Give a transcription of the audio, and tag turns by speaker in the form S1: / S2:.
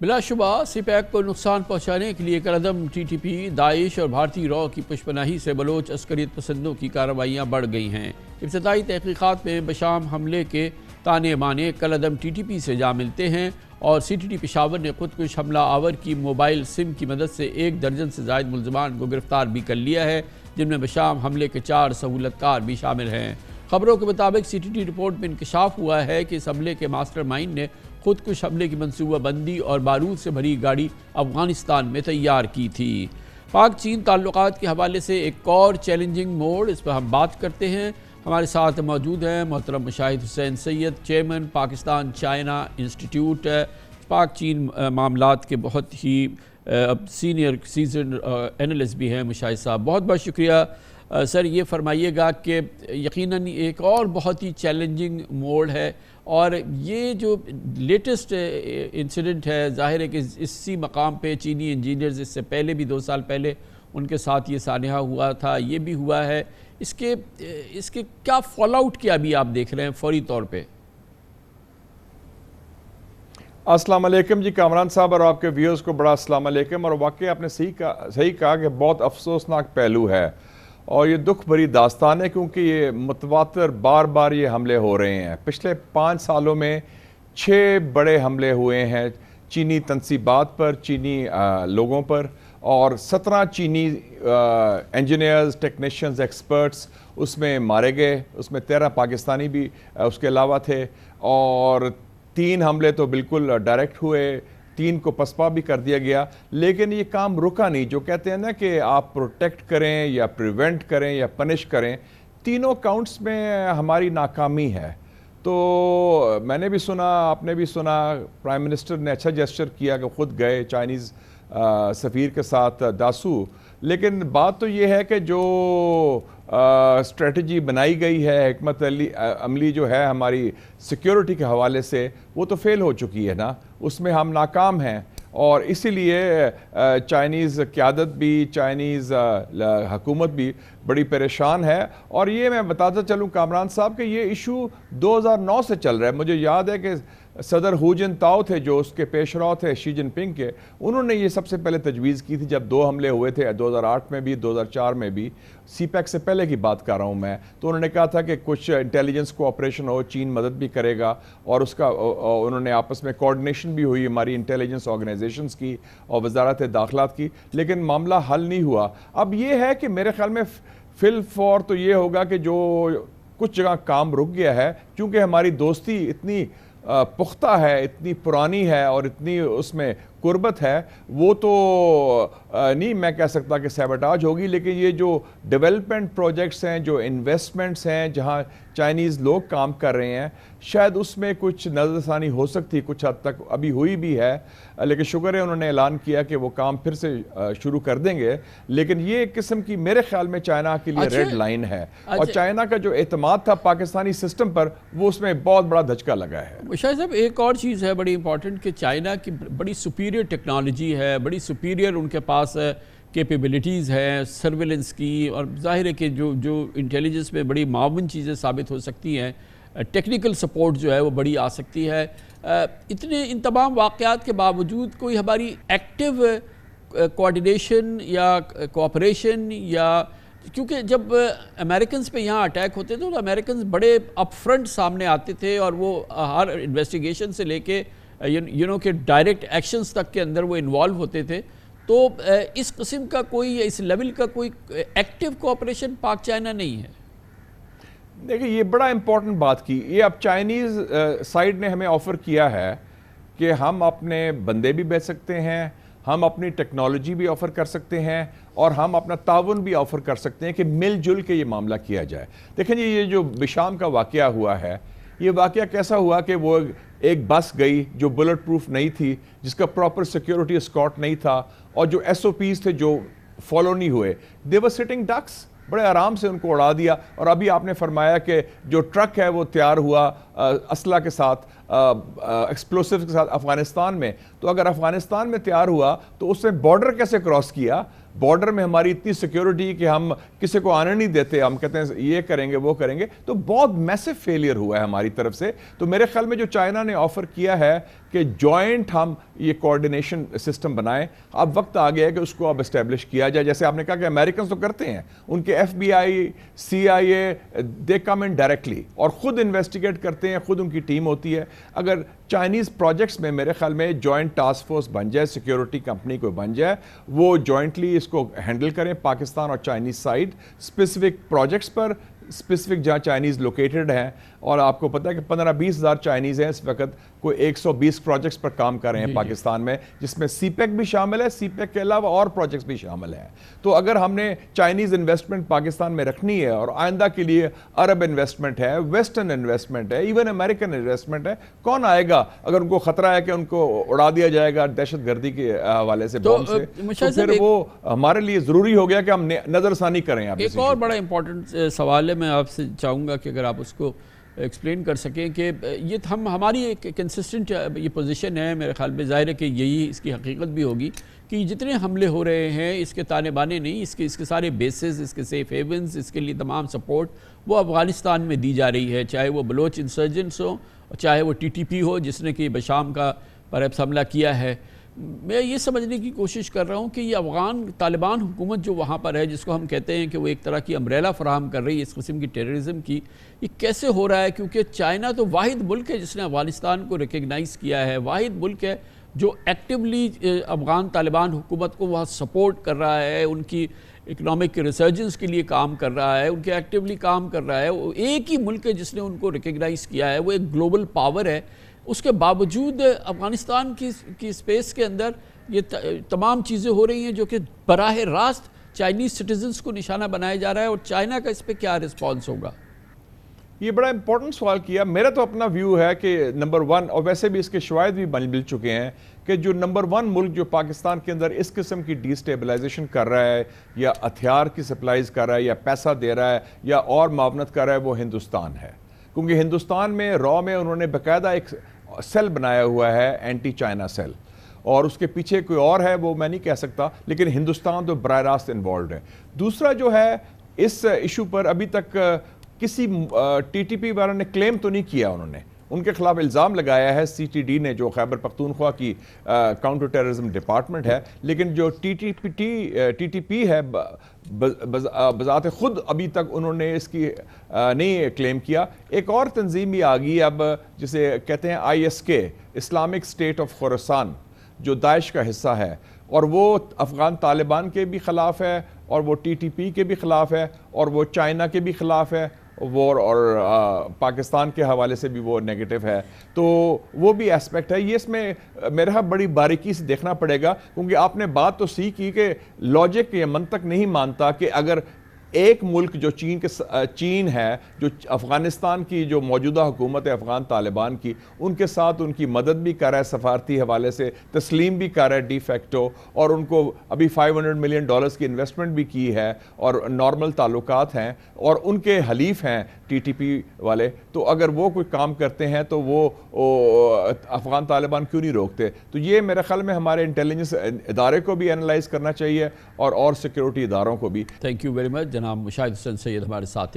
S1: بلا شبہ سی پیک کو نقصان پہنچانے کے لیے کالعدم ٹی ٹی پی، داعش اور بھارتی رو کی پشپناہی سے بلوچ عسکریت پسندوں کی کارروائیاں بڑھ گئی ہیں۔ ابتدائی تحقیقات میں بشام حملے کے تانے بانے کالعدم ٹی ٹی پی سے جا ملتے ہیں اور سی ٹی ٹی پشاور نے خودکش حملہ آور کی موبائل سم کی مدد سے 1 درجن سے زائد ملزمان کو گرفتار بھی کر لیا ہے، جن میں بشام حملے کے 4 سہولت کار بھی شامل ہیں۔ خبروں کے مطابق سی ٹی ٹی رپورٹ میں انکشاف ہوا ہے کہ اس حملے کے ماسٹر مائنڈ نے خودکش حملے کی منصوبہ بندی اور بارود سے بھری گاڑی افغانستان میں تیار کی تھی۔ پاک چین تعلقات کے حوالے سے ایک اور چیلنجنگ موڑ، اس پر ہم بات کرتے ہیں۔ ہمارے ساتھ موجود ہیں محترم مشاہد حسین سید، چیئرمین پاکستان چائنا انسٹیٹیوٹ، پاک چین معاملات کے بہت ہی سینئر سیزن اینالسٹ بھی ہیں مشاہد صاحب۔ بہت بہت شکریہ سر۔ یہ فرمائیے گا کہ یقیناً ایک اور بہت ہی چیلنجنگ موڑ ہے، اور یہ جو لیٹسٹ انسیڈنٹ ہے، ظاہر ہے کہ اسی مقام پہ چینی انجینئرز اس سے پہلے بھی 2 سال پہلے ان کے ساتھ یہ سانحہ ہوا تھا، یہ بھی ہوا ہے۔ اس کے کیا فال آؤٹ کیا بھی آپ دیکھ رہے ہیں فوری طور پہ؟
S2: السلام علیکم جی کامران صاحب اور آپ کے ویورز کو بڑا السلام علیکم۔ اور واقعی آپ نے صحیح کہا کہ بہت افسوسناک پہلو ہے اور یہ دکھ بھری داستان ہے، کیونکہ یہ متواتر بار بار یہ حملے ہو رہے ہیں۔ پچھلے 5 سالوں میں 6 بڑے حملے ہوئے ہیں چینی تنصیبات پر، چینی لوگوں پر، اور 17 چینی انجینئرز، ٹیکنیشینز، ایکسپرٹس اس میں مارے گئے، اس میں 13 پاکستانی بھی اس کے علاوہ تھے، اور 3 حملے تو بالکل ڈائریکٹ ہوئے، 3 کو پسپا بھی کر دیا گیا، لیکن یہ کام رکا نہیں۔ جو کہتے ہیں نا کہ آپ پروٹیکٹ کریں یا پریونٹ کریں یا پنش کریں، تینوں کاؤنٹس میں ہماری ناکامی ہے۔ تو میں نے بھی سنا، آپ نے بھی سنا، پرائم منسٹر نے اچھا جیسچر کیا کہ خود گئے چائنیز سفیر کے ساتھ داسو، لیکن بات تو یہ ہے کہ جو اسٹریٹجی بنائی گئی ہے، حکمت عملی جو ہے ہماری سیکیورٹی کے حوالے سے، وہ تو فیل ہو چکی ہے نا، اس میں ہم ناکام ہیں، اور اسی لیے چائنیز قیادت بھی، چائنیز حکومت بھی بڑی پریشان ہے۔ اور یہ میں بتاتا چلوں کامران صاحب کہ یہ ایشو 2009 سے چل رہا ہے۔ مجھے یاد ہے کہ صدر ہو جن تاؤ تھے جو اس کے پیش رو تھے شی جن پنگ کے، انہوں نے یہ سب سے پہلے تجویز کی تھی جب 2 حملے ہوئے تھے 2008 میں بھی، 2004 میں بھی، سی پیک سے پہلے کی بات کر رہا ہوں میں۔ تو انہوں نے کہا تھا کہ کچھ انٹیلیجنس کو آپریشن ہو، چین مدد بھی کرے گا، اور اس کا انہوں نے آپس میں کوارڈینیشن بھی ہوئی ہماری انٹیلیجنس آرگنائزیشنز کی اور وزارت داخلات کی، لیکن معاملہ حل نہیں ہوا۔ اب یہ ہے کہ میرے خیال میں فی الفور تو یہ ہوگا کہ جو کچھ جگہ کام رک گیا ہے، کیونکہ ہماری دوستی اتنی پختہ ہے، اتنی پرانی ہے اور اتنی اس میں قربت ہے، وہ تو نہیں میں کہہ سکتا کہ سیبوٹاج ہوگی، لیکن یہ جو ڈیولپمنٹ پروجیکٹس ہیں، جو انویسٹمنٹس ہیں جہاں چائنیز لوگ کام کر رہے ہیں، شاید اس میں کچھ نظر ثانی ہو سکتی، کچھ حد تک ابھی ہوئی بھی ہے، لیکن شکر ہے انہوں نے اعلان کیا کہ وہ کام پھر سے شروع کر دیں گے۔ لیکن یہ ایک قسم کی میرے خیال میں چائنا کے لیے ریڈ لائن ہے، اور چائنا کا جو اعتماد تھا پاکستانی سسٹم پر، وہ اس میں بہت بڑا دھچکا لگا ہے۔
S1: شاہد صاحب ایک اور چیز ہے بڑی امپورٹنٹ کہ چائنا کی بڑی سپیریئر ٹیکنالوجی ہے، بڑی سپیریئر ان کے پاس کیپیبلٹیز ہیں سرویلنس کی، اور ظاہر ہے کہ جو انٹیلیجنس میں بڑی معاون چیزیں ثابت ہو سکتی ہیں، ٹیکنیکل سپورٹ جو ہے وہ بڑی آ سکتی ہے۔ ان تمام واقعات کے باوجود کوئی ہماری ایکٹیو کوآرڈینیشن یا کوآپریشن، یا کیونکہ جب امریکنز پہ یہاں اٹیک ہوتے تھے تو امریکنز بڑے اپ فرنٹ سامنے آتے تھے، اور وہ ہر انویسٹیگیشن سے لے کے کہ ڈائریکٹ ایکشنز تک کے اندر وہ انوالو ہوتے تھے۔ تو اس قسم کا کوئی، اس لیول کا کوئی ایکٹیو کوآپریشن پاک چائنا نہیں ہے۔
S2: دیکھیں یہ بڑا امپورٹنٹ بات کی، یہ اب چائنیز سائیڈ نے ہمیں آفر کیا ہے کہ ہم اپنے بندے بھی بھیج سکتے ہیں، ہم اپنی ٹیکنالوجی بھی آفر کر سکتے ہیں، اور ہم اپنا تعاون بھی آفر کر سکتے ہیں کہ مل جل کے یہ معاملہ کیا جائے۔ دیکھیں جی یہ جو بشام کا واقعہ ہوا ہے، یہ واقعہ کیسا ہوا کہ وہ ایک بس گئی جو بلٹ پروف نہیں تھی، جس کا پراپر سیکیورٹی اسکارٹ نہیں تھا، اور جو ایس او پیز تھے جو فالو نہیں ہوئے، دے ور سٹنگ ڈکس، بڑے آرام سے ان کو اڑا دیا۔ اور ابھی آپ نے فرمایا کہ جو ٹرک ہے وہ تیار ہوا اسلحہ کے ساتھ، ایکسپلوسیو کے ساتھ افغانستان میں، تو اگر افغانستان میں تیار ہوا تو اس نے بارڈر کیسے کراس کیا؟ بارڈر میں ہماری اتنی سیکیورٹی کہ ہم کسی کو آنے نہیں دیتے, ہم کہتے ہیں یہ کریں گے وہ کریں گے, تو بہت میسو فیلئر ہوا ہے ہماری طرف سے. تو میرے خیال میں جو چائنا نے آفر کیا ہے کہ جوائنٹ ہم یہ کوارڈینیشن سسٹم بنائیں, اب وقت آ گیا ہے کہ اس کو اب اسٹیبلش کیا جائے. جیسے آپ نے کہا کہ امریکنز تو کرتے ہیں, ان کے F B I, C I A, they come in directly اور خود انویسٹیگیٹ کرتے ہیں, خود ان کی ٹیم ہوتی ہے. اگر چائنیز پروجیکٹس میں میرے خیال میں جوائنٹ ٹاسک فورس بن جائے, سیکیورٹی کمپنی کو بن جائے, وہ جوائنٹلی اس کو ہینڈل کریں پاکستان اور چائنیز سائڈ اسپیسیفک پروجیکٹس پر, اسپیسیفک جہاں چائنیز لوکیٹڈ ہیں. اور آپ کو پتہ ہے کہ 15-20 ہزار چائنیز ہیں اس وقت, کوئی 120 پروجیکٹس پر کام کر رہے ہیں پاکستان میں, جس میں سی پیک بھی شامل ہے, سی پیک کے علاوہ اور پروجیکٹس بھی شامل ہیں. تو اگر ہم نے چائنیز انویسٹمنٹ پاکستان میں رکھنی ہے, اور آئندہ کے لیے عرب انویسٹمنٹ ہے, ویسٹرن انویسٹمنٹ ہے, ایون امریکن انویسٹمنٹ ہے, کون آئے گا اگر ان کو خطرہ ہے کہ ان کو اڑا دیا جائے گا دہشت گردی کے حوالے سے بم سے, تو پھر وہ ہمارے لیے ضروری ہو گیا کہ ہم نظر ثانی کریں.
S1: ایک اور بڑا امپورٹنٹ سوال ہے, میں آپ سے چاہوں گا کہ اگر آپ اس کو ایکسپلین کر سکیں کہ یہ ہماری ایک کنسسٹنٹ یہ پوزیشن ہے, میرے خیال میں ظاہر ہے کہ یہی اس کی حقیقت بھی ہوگی کہ جتنے حملے ہو رہے ہیں اس کے تانے بانے نہیں, اس کے سارے بیسز, اس کے سیف ہیونز, اس کے لیے تمام سپورٹ وہ افغانستان میں دی جا رہی ہے, چاہے وہ بلوچ انسرجنٹس ہوں, چاہے وہ ٹی ٹی پی ہو جس نے کہ بشام کا پر حملہ کیا ہے. میں یہ سمجھنے کی کوشش کر رہا ہوں کہ یہ افغان طالبان حکومت جو وہاں پر ہے, جس کو ہم کہتے ہیں کہ وہ ایک طرح کی امبریلا فراہم کر رہی ہے اس قسم کی ٹیررزم کی, یہ کیسے ہو رہا ہے؟ کیونکہ چائنا تو واحد ملک ہے جس نے افغانستان کو ریکگنائز کیا ہے, واحد ملک ہے جو ایکٹیولی افغان طالبان حکومت کو وہاں سپورٹ کر رہا ہے, ان کی اکنامک ریسرجنس کے لیے کام کر رہا ہے, ان کے ایکٹیولی کام کر رہا ہے. وہ ایک ہی ملک ہے جس نے ان کو ریکگنائز کیا ہے, وہ ایک گلوبل پاور ہے. اس کے باوجود افغانستان کی اسپیس کے اندر یہ تمام چیزیں ہو رہی ہیں جو کہ براہ راست چائنیز سٹیزنز کو نشانہ بنایا جا رہا ہے, اور چائنا کا اس پہ کیا رسپانس ہوگا؟
S2: یہ بڑا امپورٹنٹ سوال کیا. میرا تو اپنا ویو ہے کہ نمبر 1, اور ویسے بھی اس کے شواہد بھی مل چکے ہیں, کہ جو نمبر 1 ملک جو پاکستان کے اندر اس قسم کی ڈی سٹیبلائزیشن کر رہا ہے, یا ہتھیار کی سپلائز کر رہا ہے, یا پیسہ دے رہا ہے, یا اور معاونت کر رہا ہے, وہ ہندوستان ہے. کیونکہ ہندوستان میں را میں انہوں نے باقاعدہ ایک سیل بنایا ہوا ہے, اینٹی چائنا سیل, اور اس کے پیچھے کوئی اور ہے وہ میں نہیں کہہ سکتا, لیکن ہندوستان تو براہ راست انوالوڈ ہے. دوسرا جو ہے, اس ایشو پر ابھی تک کسی ٹی ٹی پی والوں نے کلیم تو نہیں کیا, انہوں نے ان کے خلاف الزام لگایا ہے سی ٹی ڈی نے, جو خیبر پختونخوا کی کاؤنٹر ٹیررزم ڈپارٹمنٹ ہے, لیکن جو ٹی ٹی پی ہے بذات خود ابھی تک انہوں نے اس کی نہیں کلیم کیا. ایک اور تنظیم بھی آ گئی اب جسے کہتے ہیں ISK, اسلامک اسٹیٹ آف خوراسان, جو داعش کا حصہ ہے, اور وہ افغان طالبان کے بھی خلاف ہے, اور وہ ٹی ٹی پی کے بھی خلاف ہے, اور وہ چائنا کے بھی خلاف ہے, اور پاکستان کے حوالے سے بھی وہ نیگیٹو ہے. تو وہ بھی اسپیکٹ ہے. یہ اس میں میرا بڑی باریکی سے دیکھنا پڑے گا, کیونکہ آپ نے بات تو کی کہ لاجک یا منطق نہیں مانتا کہ اگر ایک ملک جو چین ہے, جو افغانستان کی جو موجودہ حکومت ہے افغان طالبان کی, ان کے ساتھ ان کی مدد بھی کر رہا ہے, سفارتی حوالے سے تسلیم بھی کر رہا ہے ڈی فیکٹو, اور ان کو ابھی $500 ملین کی انویسٹمنٹ بھی کی ہے, اور نارمل تعلقات ہیں, اور ان کے حلیف ہیں ٹی ٹی پی والے. تو اگر وہ کوئی کام کرتے ہیں تو وہ افغان طالبان کیوں نہیں روکتے؟ تو یہ میرے خیال میں ہمارے انٹیلیجنس ادارے کو بھی انالائز کرنا چاہیے, اور سیکیورٹی اداروں کو بھی.
S1: Thank you very much. جناب مشاہد حسین سید ہمارے ساتھ ہیں.